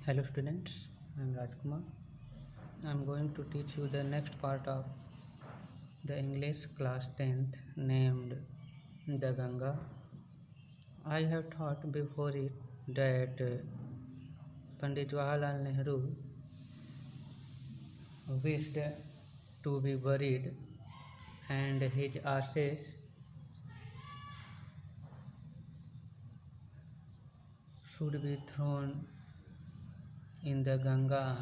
Hello students, I am Rajkumar. I am going to teach you the next part of the English class 10th named the Ganga. I have thought before it that Pandit Jawaharlal Nehru wished to be buried and his ashes should be thrown in the Ganga,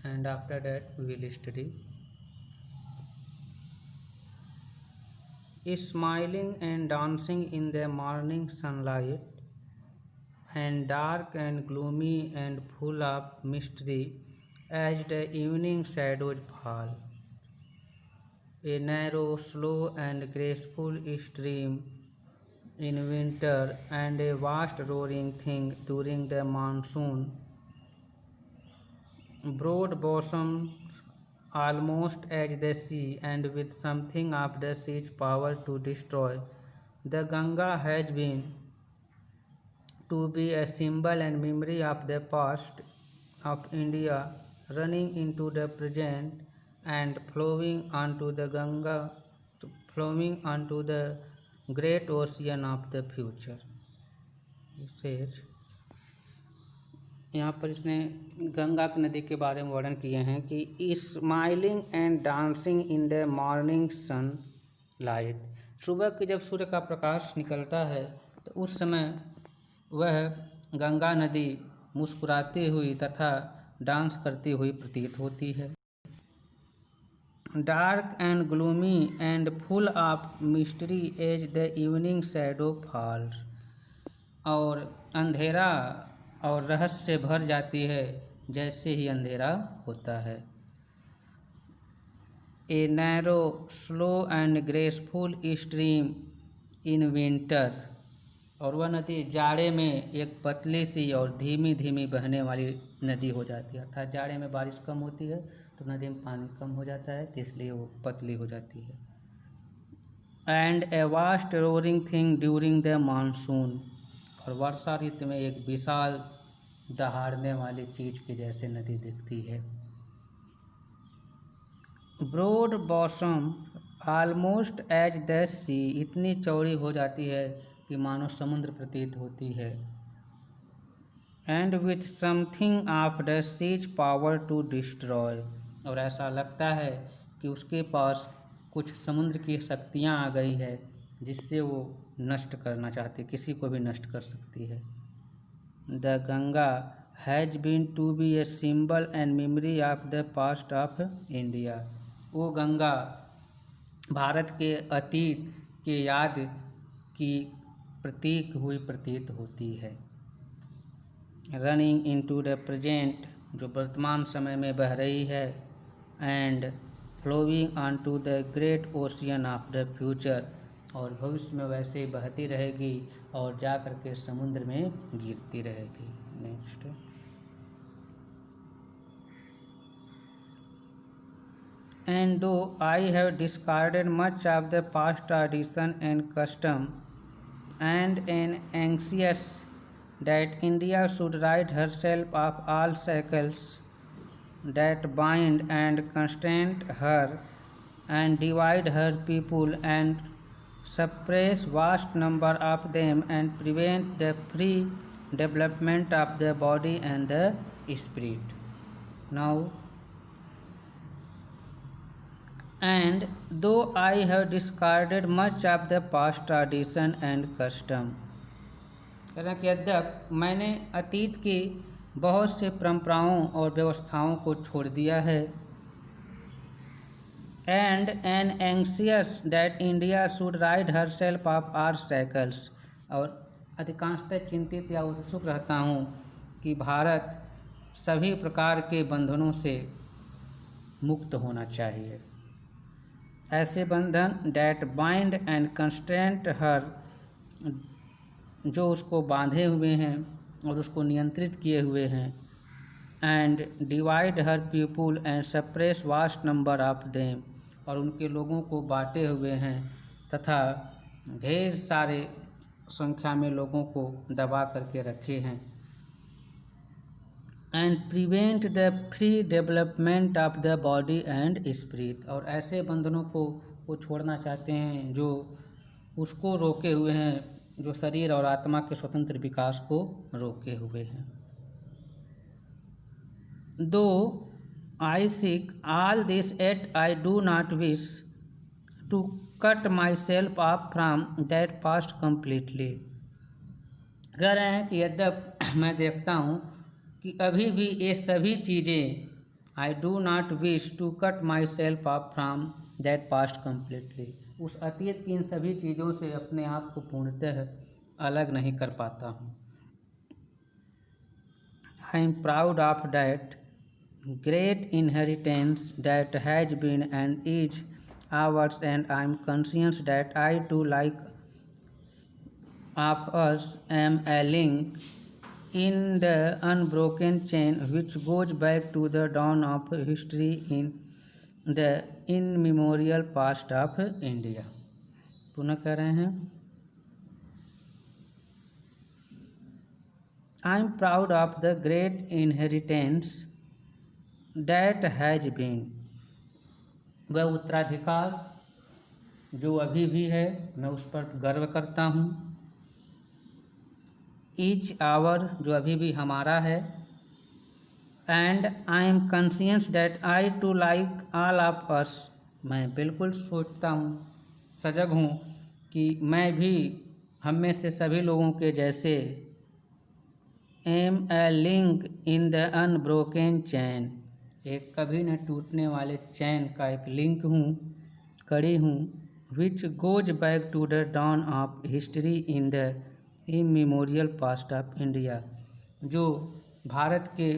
and after that we will study. Smiling and dancing in the morning sunlight, and dark and gloomy and full of mystery as the evening shadows fall. A narrow, slow and graceful stream in winter, and a vast roaring thing during the monsoon. Broad bosomed almost as the sea, and with something of the sea's power to destroy. The Ganga has been to be a symbol and memory of the past of India, running into the present and flowing onto the Ganga, flowing onto the great ocean of the future. यहाँ पर इसने गंगा की नदी के बारे में वर्णन किए हैं कि smiling and dancing in the morning sunlight. सुबह की जब सूर्य का प्रकाश निकलता है तो उस समय वह गंगा नदी मुस्कुराती हुई तथा डांस करती हुई प्रतीत होती है। Dark and gloomy and full of mystery as the evening shadow falls, और अंधेरा और रहस्य से भर जाती है जैसे ही अंधेरा होता है। A narrow slow and graceful stream in winter, और वह नदी जाड़े में एक पतली सी और धीमी धीमी बहने वाली नदी हो जाती है। अर्थात जाड़े में बारिश कम होती है तो नदी में पानी कम हो जाता है, तो इसलिए वो पतली हो जाती है। And a vast roaring thing during the monsoon, और वर्षा ऋतु में एक विशाल दहाड़ने वाली चीज के जैसे नदी दिखती है। Broad bosom almost as the sea, इतनी चौड़ी हो जाती है कि मानो समुद्र प्रतीत होती है। And with something of the sea's power to destroy, और ऐसा लगता है कि उसके पास कुछ समुद्र की शक्तियाँ आ गई है जिससे वो नष्ट करना चाहती, किसी को भी नष्ट कर सकती है। The Ganga has been to be a symbol and memory of the past of India, वो गंगा भारत के अतीत के याद की प्रतीक हुई प्रतीत होती है। रनिंग इनटू द प्रेजेंट, जो वर्तमान समय में बह रही है, and flowing on to the great ocean of the future, और भविष्य में वैसे ही बहती रहेगी और जा कर के समुद्र में गिरती रहेगी। Next, and though I have discarded much of the past tradition and custom, and am anxious that India should rid herself of all shackles that bind and constrain her, and divide her people, and suppress vast number of them, and prevent the free development of the body and the spirit. Now, and though I have discarded much of the past tradition and custom, कहना कि यद्यप मैंने अतीत की बहुत से परंपराओं और व्यवस्थाओं को छोड़ दिया है। And an anxious that India should ride herself off our cycles, और अधिकांशतः चिंतित या उत्सुक रहता हूँ कि भारत सभी प्रकार के बंधनों से मुक्त होना चाहिए। ऐसे बंधन डैट बाइंड एंड कंस्ट्रेंट हर, जो उसको बांधे हुए हैं और उसको नियंत्रित किए हुए हैं। And divide her people and suppress vast number of them, और उनके लोगों को बांटे हुए हैं तथा ढेर सारे संख्या में लोगों को दबा करके रखे हैं। And prevent the free development of the body and spirit, और ऐसे बंधनों को वो छोड़ना चाहते हैं जो उसको रोके हुए हैं, जो शरीर और आत्मा के स्वतंत्र विकास को रोके हुए हैं। Though I seek all this yet I do not wish to cut myself off from that past completely. कह रहे हैं कि यद्यप मैं देखता हूँ कि अभी भी ये सभी चीज़ें, I do not wish to cut myself off from that past completely, उस अतीत की इन सभी चीज़ों से अपने आप को पूर्णतः अलग नहीं कर पाता हूँ। I am proud of that great inheritance that has been and is ours, and I am conscious that I too, like of us, am a link in the unbroken chain which goes back to the dawn of history in the immemorial past of India। पुनः कह रहे हैं, I am proud of the great inheritance that has been, वह उत्तराधिकार जो अभी भी है, मैं उस पर गर्व करता हूँ। ईच आवर, जो अभी भी हमारा है। And I am conscious that I too like all of us, मैं बिल्कुल सोचता हूँ, सजग हूँ कि मैं भी हम में से सभी लोगों के जैसे am a link in the unbroken chain, एक कभी न टूटने वाले चैन का एक लिंक हूँ, कड़ी हूँ। Which goes back to the dawn of history in the immemorial past of India, जो भारत के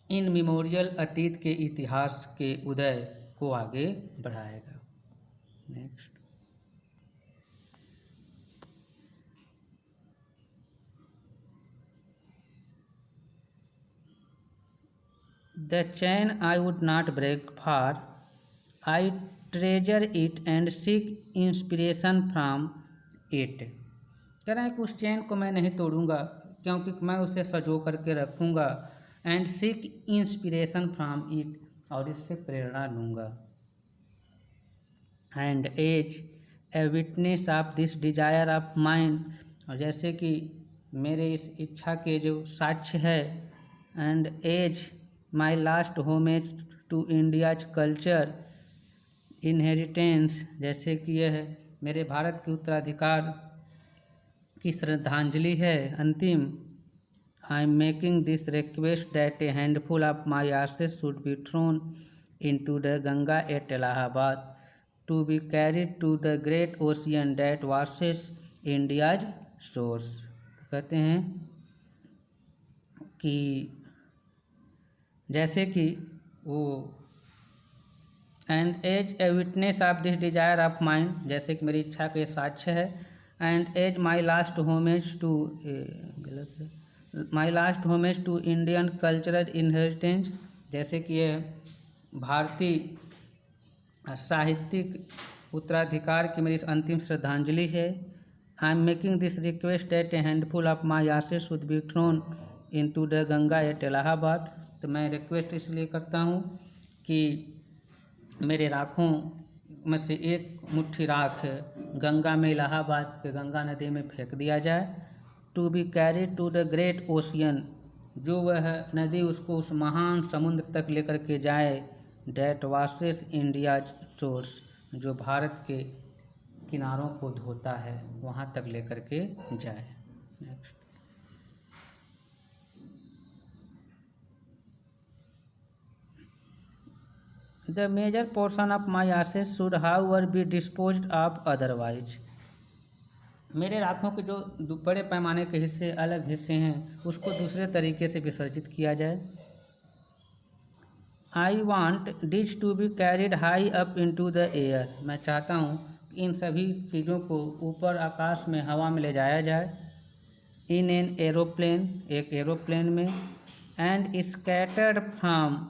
इन मेमोरियल अतीत के इतिहास के उदय को आगे बढ़ाएगा। Next, The chain I would not break, for I treasure it and seek inspiration from it। कह रहे हैं कि उस चैन को मैं नहीं तोड़ूंगा क्योंकि मैं उसे सजो करके रखूंगा। And seek inspiration from it, और इससे प्रेरणा लूँगा। And as a witness of this desire of mind, और जैसे कि मेरे इस इच्छा के जो साक्ष्य है। And as my last homage to India's culture inheritance, जैसे कि यह मेरे भारत के उत्तराधिकार की श्रद्धांजलि है अंतिम। I am making this request that a handful of my ashes should be thrown into the Ganga at Allahabad to be carried to the great ocean that washes India's shores. कहते हैं कि जैसे कि वो and as a witness of this desire of mind, जैसे कि मेरी इच्छा के साक्ष्य है। And as my last homage to Indian cultural inheritance, जैसे कि यह भारतीय साहित्यिक उत्तराधिकार की मेरी अंतिम श्रद्धांजलि है। I am making this request that a handful of my ashes should be thrown into the Ganga at Allahabad. तो मैं रिक्वेस्ट इसलिए करता हूँ कि मेरे राखों में से एक मुट्ठी राख गंगा में, इलाहाबाद के गंगा नदी में फेंक दिया जाए। To be carried to the great ocean, जो वह नदी उसको उस महान समुद्र तक लेकर के जाए। डैट वॉशेस इंडियाज शोर्स, जो भारत के किनारों को धोता है, वहाँ तक लेकर के जाए। Next, The major portion of my ashes should however be disposed of otherwise। मेरे राखों के जो बड़े पैमाने के हिस्से, अलग हिस्से हैं, उसको दूसरे तरीके से विसर्जित किया जाए। I want this to be carried high up into the air, मैं चाहता हूँ कि इन सभी चीज़ों को ऊपर आकाश में, हवा में ले जाया जाए। इन एन एरोप्लेन, एक एरोप्लेन में। And scattered from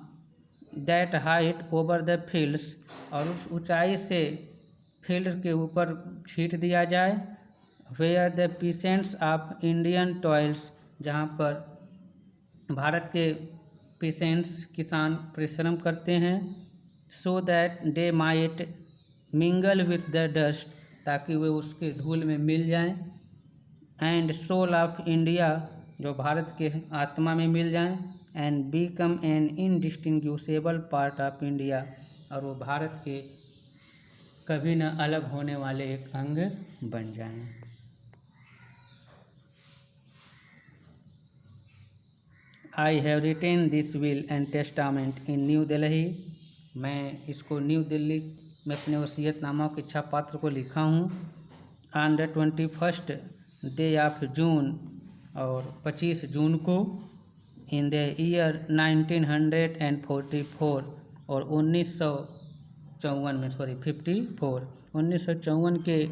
that height over the fields, और उस ऊंचाई से फील्ड के ऊपर छीट दिया जाए। Where the peasants of Indian toils, जहाँ पर भारत के पेशेंट्स किसान परिश्रम करते हैं, so that they might mingle with the dust, ताकि वे उसके धूल में मिल जाएं, एंड सोल ऑफ इंडिया, जो भारत के आत्मा में मिल जाएं, and become an indistinguishable part of India, और वो भारत के कभी न अलग होने वाले एक अंग बन जाएं। I have written this will and testament in New Delhi, मैं इसको न्यू दिल्ली में अपने वसीयतनामा के इच्छा पात्र को लिखा हूँ। On the 21st day of June, और 25 जून को, इन द ईयर 1944, और 1954 में, 1954 के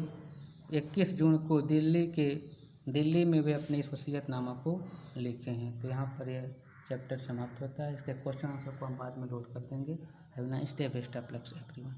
21 जून को दिल्ली में वे अपने इस वसीयतनामा को लिखे हैं। तो यहाँ पर यह चैप्टर समाप्त होता है। इसके क्वेश्चन आंसर को हम बाद में लोड कर देंगे। Have a nice day, best of luck everyone.